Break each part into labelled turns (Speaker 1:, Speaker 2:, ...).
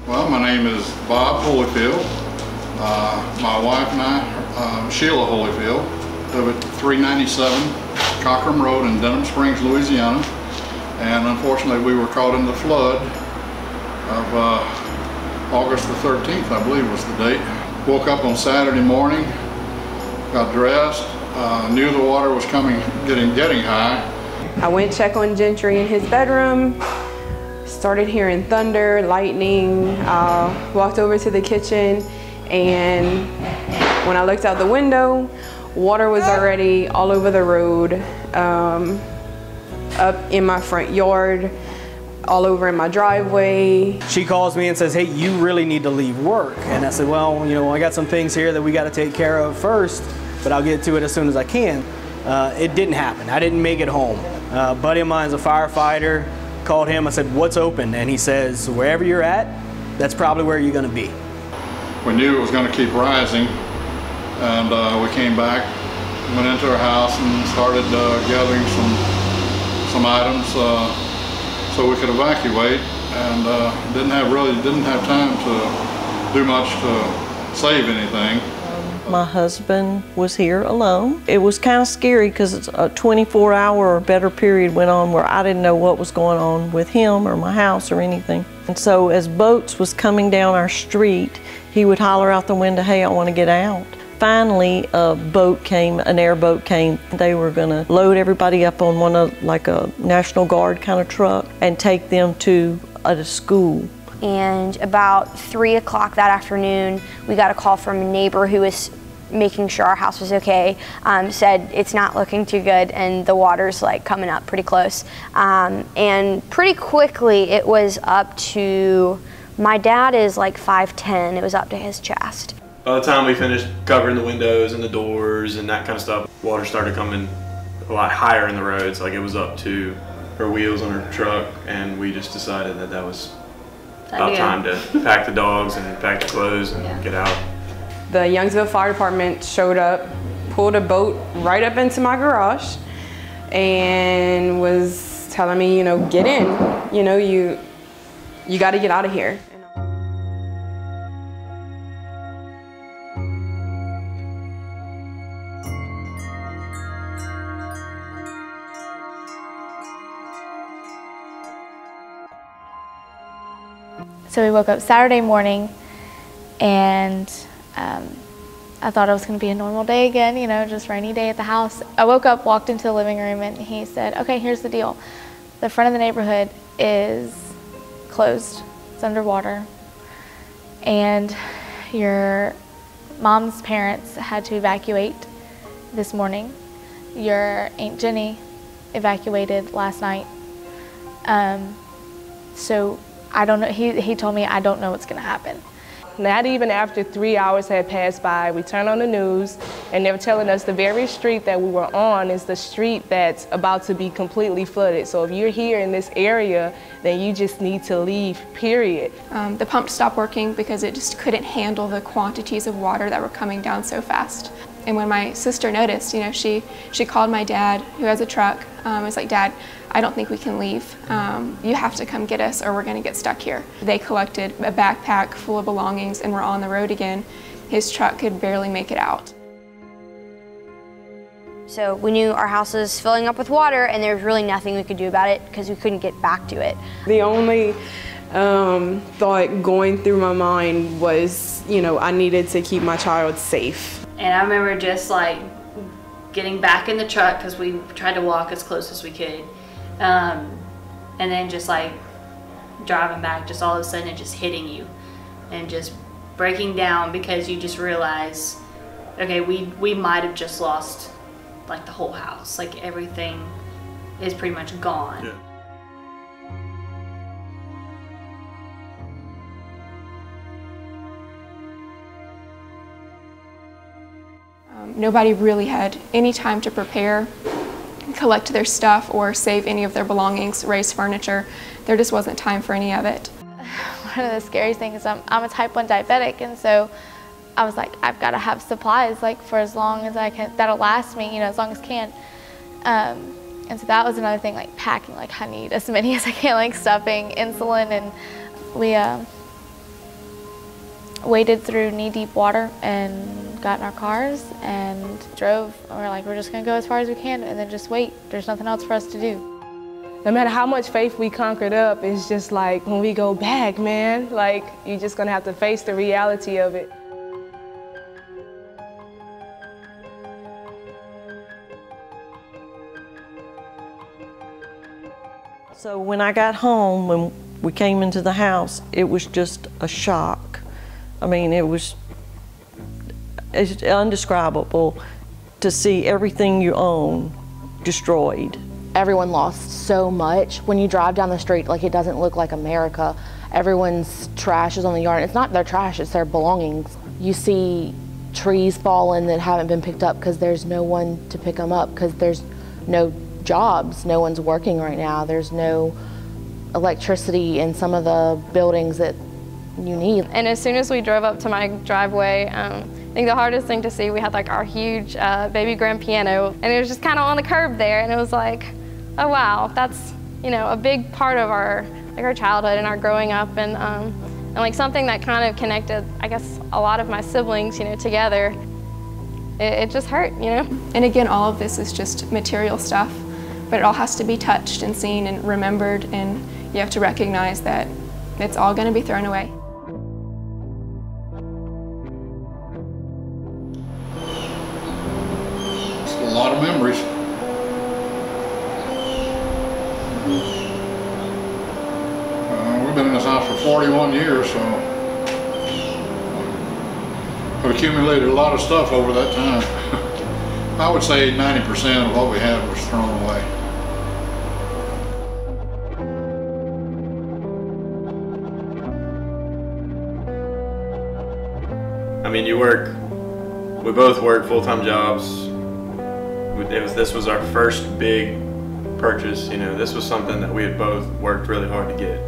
Speaker 1: Well, my name is Bob Holyfield. My wife and I, Sheila Holyfield, live at 397 Cockram Road in Denham Springs, Louisiana. And unfortunately, we were caught in the flood of August the 13th, I believe was the date. Woke up on Saturday morning, got dressed, knew the water was coming, getting high.
Speaker 2: I went to check on Gentry in his bedroom. Started hearing thunder, lightning, walked over to the kitchen, and when I looked out the window, water was already all over the road, up in my front yard, all over in my driveway.
Speaker 3: She calls me and says, hey, you really need to leave work. And I said, well, you know, I got some things here that we got to take care of first, but I'll get to it as soon as I can. It didn't happen. I didn't make it home. A buddy of mine's a firefighter. Called him, I said, what's open? And he says, wherever you're at, that's probably where you're gonna be.
Speaker 1: We knew it was gonna keep rising, and we came back, went into our house and started gathering some items so we could evacuate, and didn't have time to do much to save anything.
Speaker 4: My husband was here alone. It was kind of scary because a 24-hour or better period went on where I didn't know what was going on with him or my house or anything. And so as boats was coming down our street, he would holler out the window, hey, I want to get out. Finally, a boat came, an airboat came. They were gonna load everybody up on one of like a National Guard kind of truck and take them to a school.
Speaker 5: And about 3 o'clock that afternoon, we got a call from a neighbor who was making sure our house was okay, said it's not looking too good and the water's like coming up pretty close. And pretty quickly it was up to, my dad is like 5'10", it was up to his chest.
Speaker 6: By the time we finished covering the windows and the doors and that kind of stuff, water started coming a lot higher in the roads, like it was up to her wheels on her truck, and we just decided that that was about time to pack the dogs and pack the clothes and get out.
Speaker 2: The Youngsville Fire Department showed up, pulled a boat right up into my garage, and was telling me, you know, get in. You know, you got to get out of here.
Speaker 7: So we woke up Saturday morning, and I thought it was going to be a normal day again, you know, just rainy day at the house. I woke up, walked into the living room, and he said, okay, here's the deal. The front of the neighborhood is closed. It's underwater. And your mom's parents had to evacuate this morning. Your Aunt Jenny evacuated last night. So I don't know, he told me, I don't know what's gonna happen.
Speaker 8: Not even after 3 hours had passed by, we turned on the news and they were telling us the very street that we were on is the street that's about to be completely flooded. So if you're here in this area, then you just need to leave, period.
Speaker 9: The pump stopped working because it just couldn't handle the quantities of water that were coming down so fast. And when my sister noticed, you know, she called my dad, who has a truck. I was like, Dad, I don't think we can leave. You have to come get us or we're gonna get stuck here. They collected a backpack full of belongings and were on the road again. His truck could barely make it out.
Speaker 5: So we knew our house was filling up with water and there was really nothing we could do about it because we couldn't get back to it.
Speaker 2: The only thought going through my mind was, you know, I needed to keep my child safe.
Speaker 10: And I remember just like getting back in the truck because we tried to walk as close as we could. And then just like driving back, just all of a sudden it just hitting you and just breaking down because you just realize, okay, we might have just lost like the whole house. Like everything is pretty much gone.
Speaker 6: Yeah.
Speaker 9: Nobody really had any time to prepare, collect their stuff, or save any of their belongings, raise furniture. There just wasn't time for any of it.
Speaker 7: One of the scariest things is I'm a type 1 diabetic, and so I was like, I've got to have supplies like for as long as I can, that'll last me, you know, as long as can. And so that was another thing, like packing, like I need as many as I can, like stuffing, insulin, and we waded through knee-deep water and got in our cars and drove. And we're like, we're just gonna go as far as we can and then just wait. There's nothing else for us to do.
Speaker 8: No matter how much faith we conquered up, it's just like when we go back, man, like you're just gonna have to face the reality of it.
Speaker 4: So when I got home, when we came into the house, it was just a shock. I mean, it's indescribable to see everything you own destroyed.
Speaker 11: Everyone lost so much. When you drive down the street, like, it doesn't look like America. Everyone's trash is on the yard. It's not their trash, it's their belongings. You see trees falling that haven't been picked up because there's no one to pick them up, because there's no jobs. No one's working right now. There's no electricity in some of the buildings that you need.
Speaker 12: And as soon as we drove up to my driveway, I think the hardest thing to see, we had like our huge baby grand piano, and it was just kind of on the curb there, and it was like, oh wow, that's, you know, a big part of our childhood and our growing up, and like something that kind of connected, I guess, a lot of my siblings, you know, together. It just hurt, you know.
Speaker 9: And again, all of this is just material stuff, but it all has to be touched and seen and remembered, and you have to recognize that it's all going to be thrown away.
Speaker 1: It's a lot of memories. We've been in this house for 41 years, so we've accumulated a lot of stuff over that time. I would say 90% of what we had was thrown away.
Speaker 6: I mean, we both work full-time jobs. This was our first big purchase, you know. This was something that we had both worked really hard to get.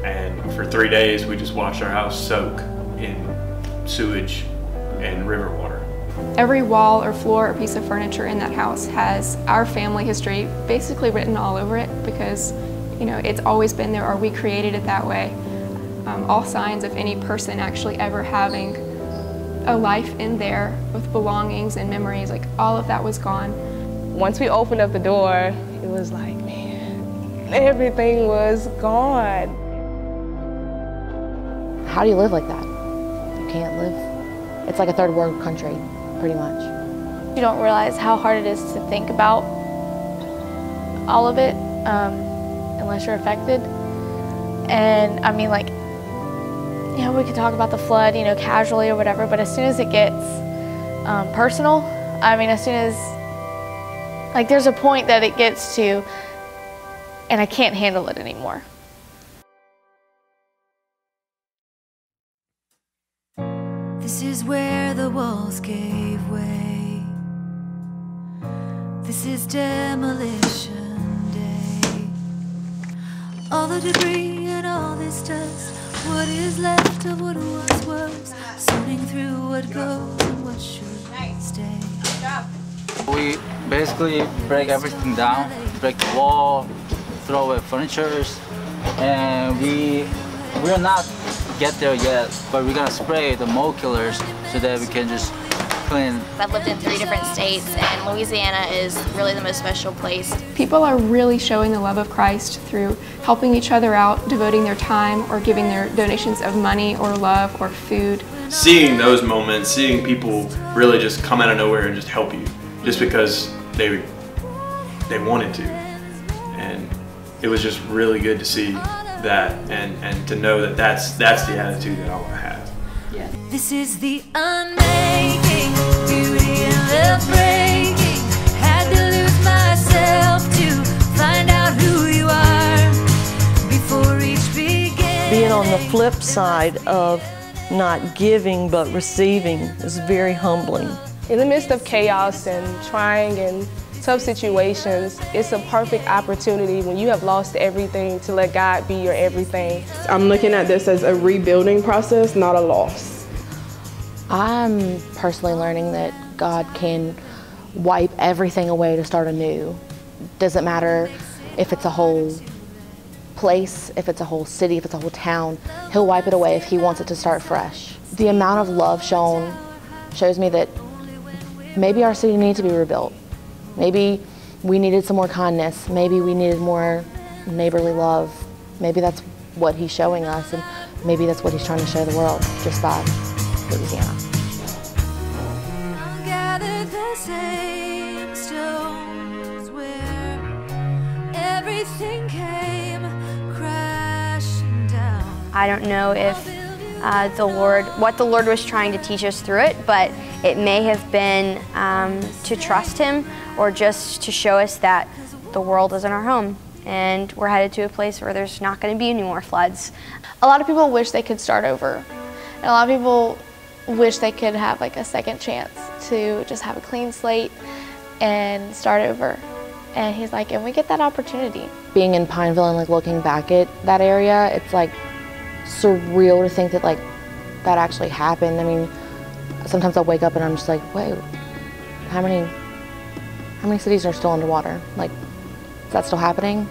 Speaker 6: And for 3 days, we just watched our house soak in sewage and river water.
Speaker 9: Every wall or floor or piece of furniture in that house has our family history basically written all over it, because, you know, it's always been there, or we created it that way. All signs of any person actually ever having a life in there with belongings and memories, like all of that was gone.
Speaker 8: Once we opened up the door, it was like, man, everything was gone.
Speaker 11: How do you live like that? You can't live. It's like a third world country, pretty much.
Speaker 7: You don't realize how hard it is to think about all of it unless you're affected. And I mean, like, you know, we could talk about the flood, you know, casually or whatever, but as soon as it gets personal, I mean, as soon as, like, there's a point that it gets to, and I can't handle it anymore.
Speaker 13: This is where the walls gave way. This is demolition day. All the debris and all this dust, what is left of what once was, sorting through what goes and what should stay.
Speaker 14: We basically break everything down, break the wall, throw away furniture, and we're not get there yet, but we're gonna spray the mold killers so that we can just clean.
Speaker 15: I've lived in 3 different states, and Louisiana is really the most special place.
Speaker 9: People are really showing the love of Christ through helping each other out, devoting their time, or giving their donations of money or love or food.
Speaker 6: Seeing those moments, seeing people really just come out of nowhere and just help you, just because they wanted to, and it was just really good to see that, and to know that that's the attitude that I want to have.
Speaker 13: Yeah. This is the unmaking, beauty and love breaking. Had to lose myself to find out who you are before each began.
Speaker 4: Being on the flip side of not giving but receiving is very humbling.
Speaker 8: In the midst of chaos and trying and tough situations, it's a perfect opportunity when you have lost everything to let God be your everything.
Speaker 2: I'm looking at this as a rebuilding process, not a loss.
Speaker 11: I'm personally learning that God can wipe everything away to start anew. Doesn't matter if it's a whole place, if it's a whole city, if it's a whole town, he'll wipe it away if he wants it to start fresh. The amount of love shown shows me that maybe our city needs to be rebuilt. Maybe we needed some more kindness. Maybe we needed more neighborly love. Maybe that's what he's showing us, and maybe that's what he's trying to show the world just by Louisiana.
Speaker 13: Gathered the same stones where everything came crashing down.
Speaker 5: I don't know if what the Lord was trying to teach us through it, but it may have been to trust Him, or just to show us that the world isn't our home and we're headed to a place where there's not going to be any more floods.
Speaker 7: A lot of people wish they could start over. And a lot of people wish they could have like a second chance to just have a clean slate and start over. And he's like, and we get that opportunity.
Speaker 11: Being in Pineville and like looking back at that area, it's like surreal to think that like that actually happened. I mean, sometimes I'll wake up and I'm just like, wait, how many cities are still underwater? Like, is that still happening?